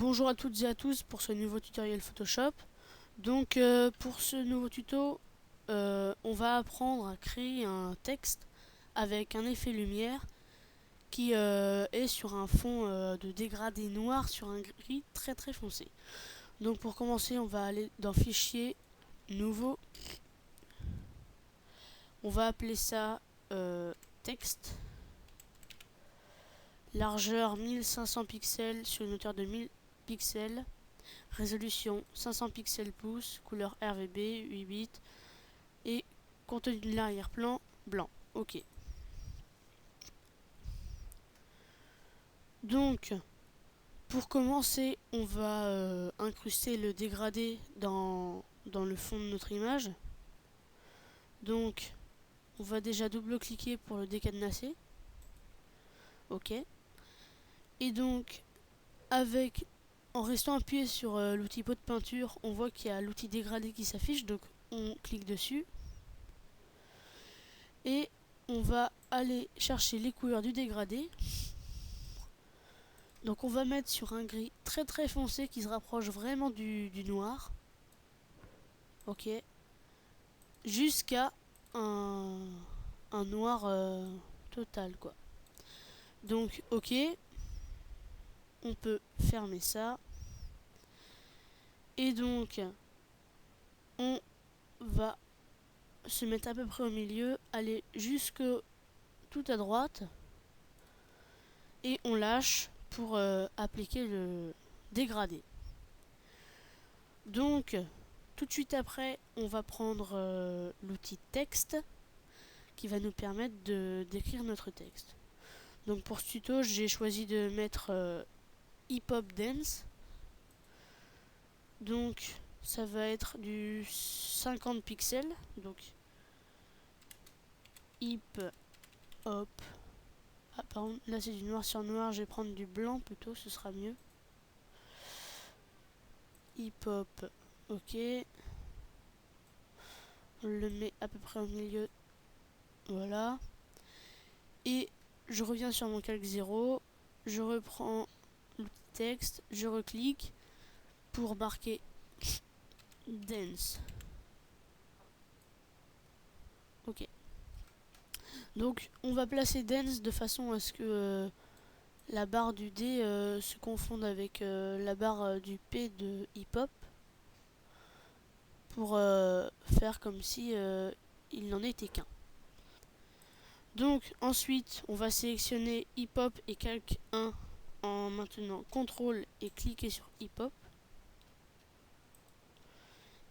Bonjour à toutes et à tous pour ce nouveau tutoriel Photoshop. Donc pour ce nouveau tuto, on va apprendre à créer un texte avec un effet lumière qui est sur un fond de dégradé noir sur un gris très foncé. Donc pour commencer, on va aller dans Fichier, Nouveau. On va appeler ça texte. Largeur 1500 pixels sur une hauteur de 1000 pixels. Résolution 500 pixels pouces, couleur RGB 8 bits et contenu de l'arrière-plan blanc. Ok. Donc, pour commencer, on va incruster le dégradé dans le fond de notre image. Donc, on va déjà double-cliquer pour le décadenasser. Ok. Et donc, en restant appuyé sur l'outil pot de peinture, on voit qu'il y a l'outil dégradé qui s'affiche, donc on clique dessus. Et on va aller chercher les couleurs du dégradé. Donc on va mettre sur un gris très foncé qui se rapproche vraiment du noir. Ok. Jusqu'à un noir total quoi. Donc ok. On peut fermer ça. Et donc on va se mettre à peu près au milieu, aller jusque tout à droite. Et on lâche pour appliquer le dégradé. Donc tout de suite après, on va prendre l'outil texte qui va nous permettre d'écrire notre texte. Donc pour ce tuto, j'ai choisi de mettre Hip Hop Dance. Donc ça va être du 50 pixels. Donc Hip Hop. Ah pardon, là c'est du noir sur noir, je vais prendre du blanc plutôt, ce sera mieux. Hip Hop, ok. On le met à peu près au milieu. Voilà. Et je reviens sur mon calque 0. Je reprends l'outil texte. Je reclique pour marquer Dance. Ok. Donc on va placer Dance de façon à ce que la barre du D se confonde avec la barre du P de hip hop. Pour faire comme si il n'en était qu'un. Donc ensuite on va sélectionner hip hop et calque 1 en maintenant CTRL et cliquer sur hip hop.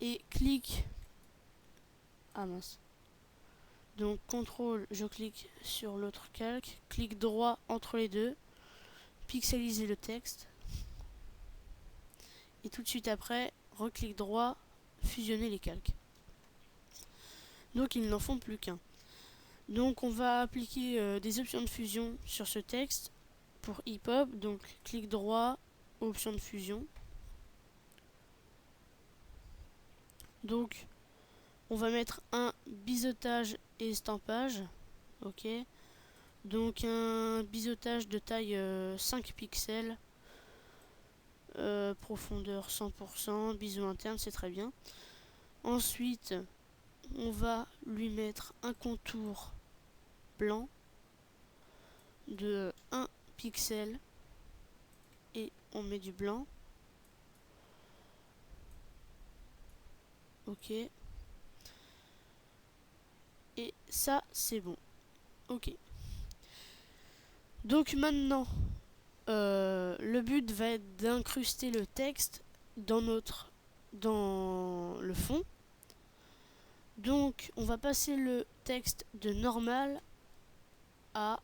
Et clique. Ah mince. Donc CTRL, je clique sur l'autre calque, clic droit entre les deux, pixeliser le texte. Et tout de suite après, reclic droit, fusionner les calques. Donc ils n'en font plus qu'un. Donc on va appliquer des options de fusion sur ce texte pour hip-hop. Donc clic droit, option de fusion. Donc on va mettre un biseautage et estampage. Ok. Donc un biseautage de taille 5 pixels. Profondeur 100%, biseau interne, c'est très bien. Ensuite, on va lui mettre un contour blanc de 1 pixel et on met du blanc. Ok. Et ça, c'est bon. Ok. Donc maintenant, le but va être d'incruster le texte dans le fond. Donc, on va passer le texte de normal à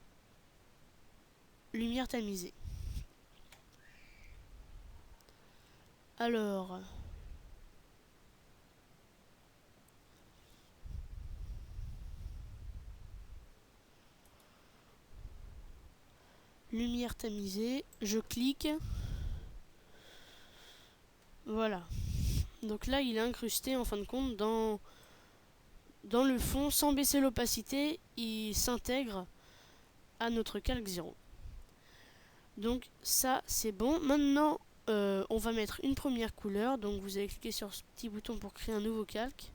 lumière tamisée. Alors, lumière tamisée, je clique. Voilà. Donc là, il est incrusté en fin de compte dans le fond, sans baisser l'opacité, il s'intègre à notre calque 0. Donc ça, c'est bon. Maintenant, on va mettre une première couleur. Donc vous allez cliquer sur ce petit bouton pour créer un nouveau calque.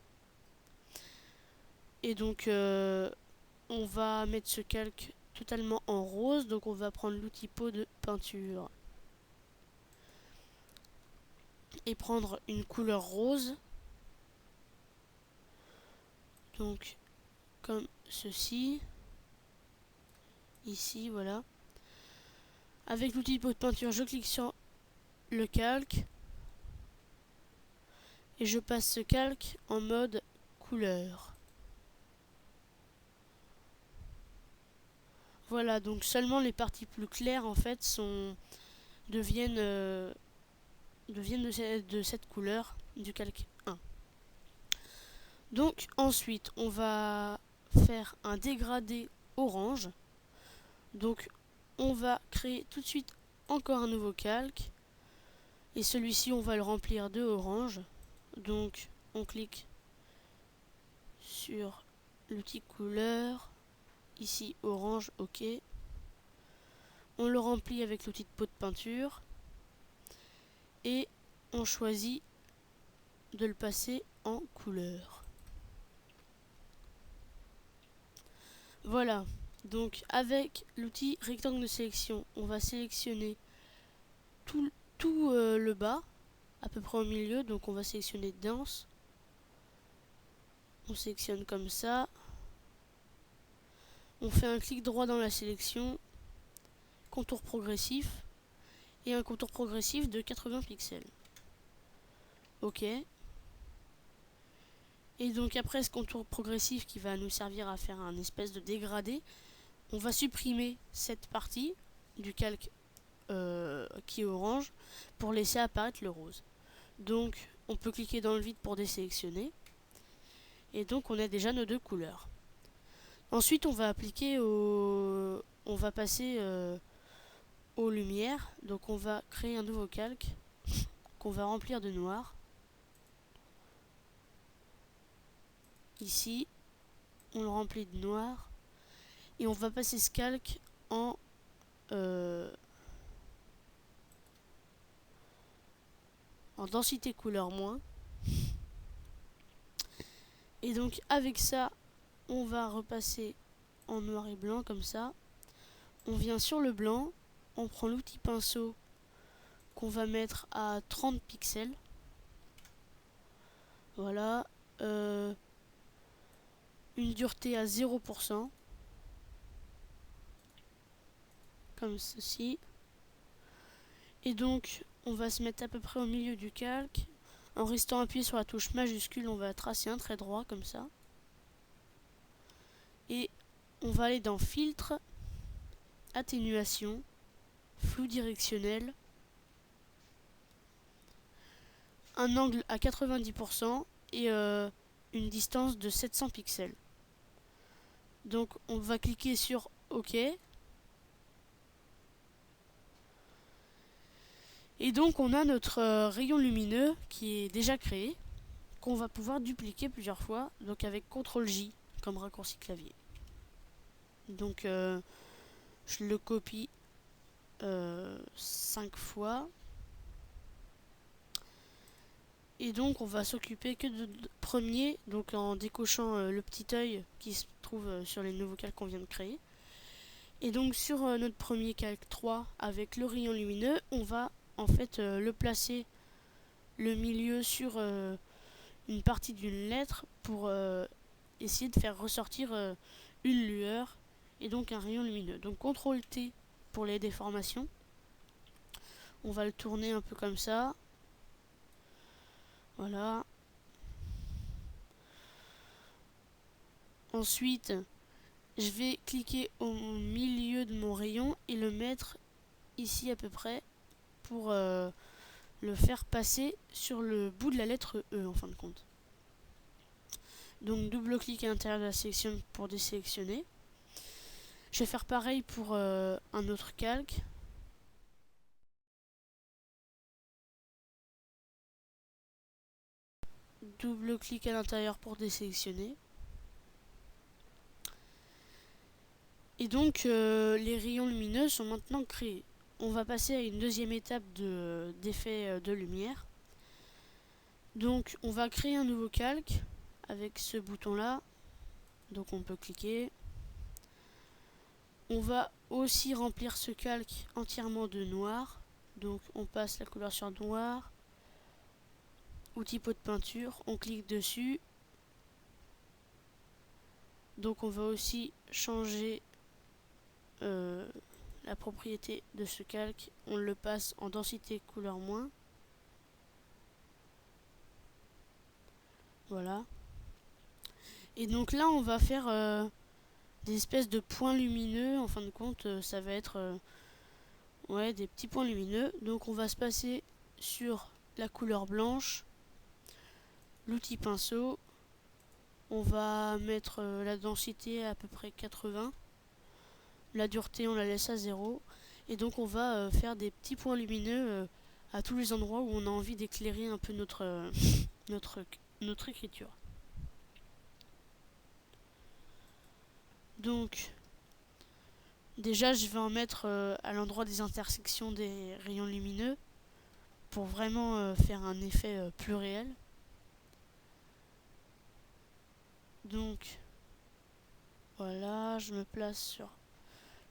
Et donc on va mettre ce calque totalement en rose. Donc on va prendre l'outil pot de peinture et prendre une couleur rose. Donc comme ceci. Ici, voilà. Avec l'outil pot de peinture, je clique sur le calque. Et je passe ce calque en mode couleur. Voilà, donc seulement les parties plus claires en fait deviennent de cette couleur du calque 1. Donc ensuite on va faire un dégradé orange. Donc on va créer tout de suite encore un nouveau calque. Et celui-ci on va le remplir de orange. Donc on clique sur l'outil couleur. Ici orange, ok. On le remplit avec l'outil de pot de peinture. Et on choisit de le passer en couleur. Voilà, donc avec l'outil rectangle de sélection, on va sélectionner tout le bas, à peu près au milieu. Donc on va sélectionner dense. On sélectionne comme ça. On fait un clic droit dans la sélection, contour progressif, et un contour progressif de 80 pixels. Ok. Et donc après ce contour progressif qui va nous servir à faire un espèce de dégradé, on va supprimer cette partie du calque qui est orange pour laisser apparaître le rose. Donc on peut cliquer dans le vide pour désélectionner. Et donc on a déjà nos deux couleurs. Ensuite on va appliquer on va passer aux lumières. Donc on va créer un nouveau calque qu'on va remplir de noir. Ici on le remplit de noir. Et on va passer ce calque en densité couleur moins. Et donc avec ça, on va repasser en noir et blanc comme ça. On vient sur le blanc, on prend l'outil pinceau qu'on va mettre à 30 pixels. Voilà. Une dureté à 0%. Comme ceci. Et donc, on va se mettre à peu près au milieu du calque. En restant appuyé sur la touche majuscule, on va tracer un trait droit comme ça. Et on va aller dans filtre, atténuation, flou directionnel, un angle à 90% et une distance de 700 pixels. Donc on va cliquer sur OK. Et donc on a notre rayon lumineux qui est déjà créé, qu'on va pouvoir dupliquer plusieurs fois, donc avec CTRL-J comme raccourci clavier. Donc je le copie 5 fois. Et donc on va s'occuper que de premier, donc en décochant le petit œil qui se trouve sur les nouveaux calques qu'on vient de créer. Et donc sur notre premier calque 3 avec le rayon lumineux, on va en fait le placer le milieu sur une partie d'une lettre pour essayer de faire ressortir une lueur et donc un rayon lumineux. Donc CTRL T pour les déformations. On va le tourner un peu comme ça. Voilà. Ensuite, je vais cliquer au milieu de mon rayon et le mettre ici à peu près pour le faire passer sur le bout de la lettre E en fin de compte. Donc double clic à l'intérieur de la sélection pour désélectionner. Je vais faire pareil pour un autre calque. Double clic à l'intérieur pour désélectionner. Et donc les rayons lumineux sont maintenant créés. on va passer à une deuxième étape d'effet de lumière. Donc on va créer un nouveau calque avec ce bouton là, donc on peut cliquer. On va aussi remplir ce calque entièrement de noir, donc on passe la couleur sur noir, outil pot de peinture, on clique dessus. Donc on va aussi changer la propriété de ce calque, on le passe en densité couleur moins. Voilà. Et donc là on va faire des espèces de points lumineux. En fin de compte ça va être des petits points lumineux. Donc on va se passer sur la couleur blanche, l'outil pinceau. On va mettre la densité à peu près 80. La dureté on la laisse à 0. Et donc on va faire des petits points lumineux à tous les endroits où on a envie d'éclairer un peu notre écriture. Donc déjà je vais en mettre à l'endroit des intersections des rayons lumineux pour vraiment faire un effet plus réel. Donc voilà, je me place sur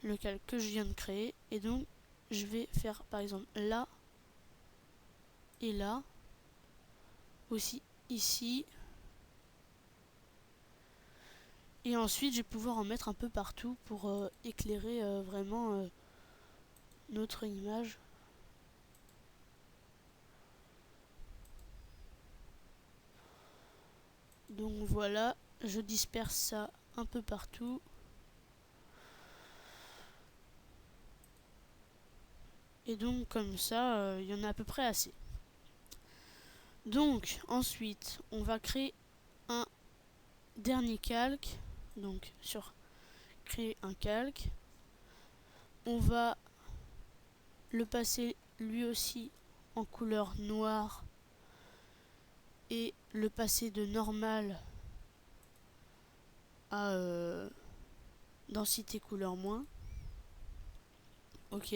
le calque que je viens de créer et donc je vais faire par exemple là et là, aussi ici, et ensuite je vais pouvoir en mettre un peu partout pour éclairer vraiment notre image. Donc voilà, je disperse ça un peu partout. Et donc comme ça, il y en a à peu près assez. Donc ensuite, on va créer un dernier calque. Donc sur créer un calque, on va le passer lui aussi en couleur noire et le passer de normal à densité couleur moins. Ok.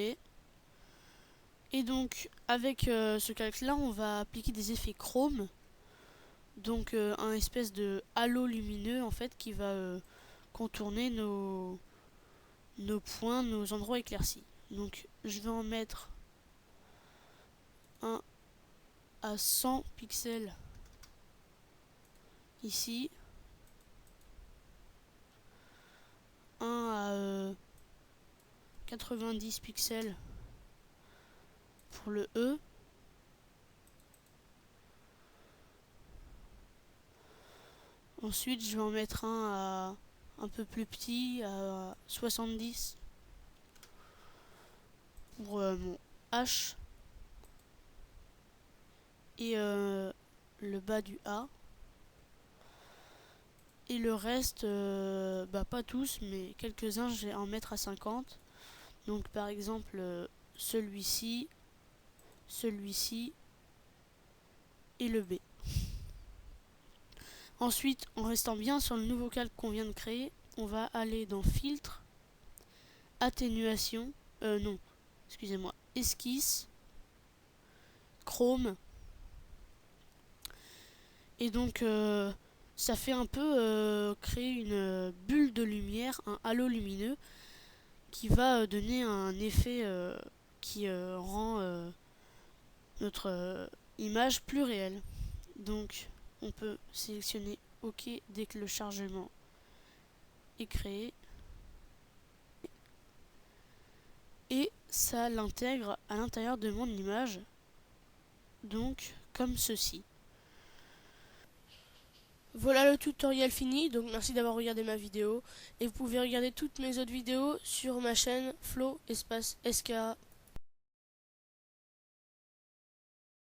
Et donc avec ce calque là on va appliquer des effets chrome. Donc un espèce de halo lumineux en fait qui va contourner nos points, nos endroits éclaircis. Donc je vais en mettre un à 100 pixels ici, un à 90 pixels pour le E. Ensuite je vais en mettre un à un peu plus petit, à 70 pour mon H et le bas du A. Et le reste, pas tous, mais quelques-uns, je vais en mettre à 50. Donc par exemple, celui-ci, celui-ci et le B. Ensuite, en restant bien sur le nouveau calque qu'on vient de créer, on va aller dans Filtre, Atténuation, non, excusez-moi, Esquisse, Chrome. Et donc, ça fait un peu créer une bulle de lumière, un halo lumineux, qui va donner un effet qui rend notre image plus réelle. Donc on peut sélectionner OK dès que le chargement est créé. Et ça l'intègre à l'intérieur de mon image. Donc comme ceci. Voilà le tutoriel fini, donc merci d'avoir regardé ma vidéo. Et vous pouvez regarder toutes mes autres vidéos sur ma chaîne Flo espace SKA.